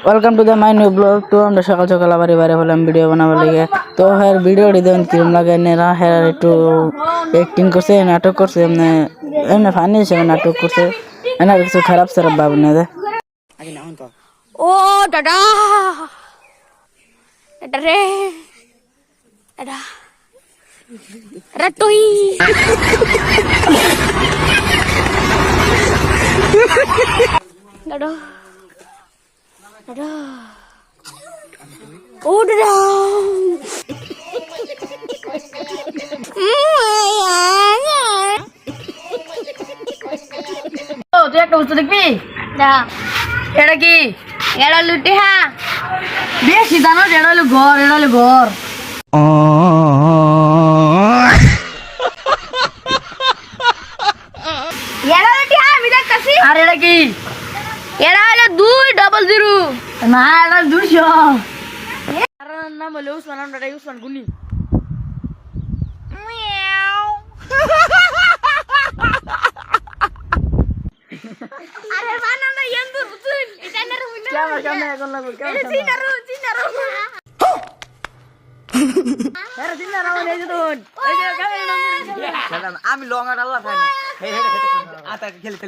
Welcome to the my new blog. তো আমরা সকাল সকাল আবার এবারে হলাম ভিডিও বানাবার লেগে। তো হ্যাঁ ভিডিওটি দেখুন কিরম লাগে, নেরা হ্যাঁ একটু অ্যাক্টিং করছে, নাটক করছে, এমনি এমনি ফানি হিসেবে নাটক করছে, এনার কিছু খারাপ সারাপ ভাব না দে। ও দাদা দাদা রে দাদা রাতুই দাদা দাদা ও দাদা তুই একটা বস্তু দেখবি? দা এটা কি? এড়া লুটি হ্যাঁ বেশি জানো, এটা হলো ঘর, এটা হলো ঘর। এড়া লুটি হ্যাঁ আমি দেখতাছি আর এটা কি? এড়া হলো 200 না, এটা 200। আর নাম হলো উসমান, আমরা উসমান গুনি। আরে বানানো ইয়ান্দু রুতুন এটা না রুনা কেমন এখন লাগবে? কেমন চিনারু আরে দিন না রাও নেই দুন। এই যে কেমন নম্বর? আমি লং আর আল্লাহ খাই না। আতা খেলতে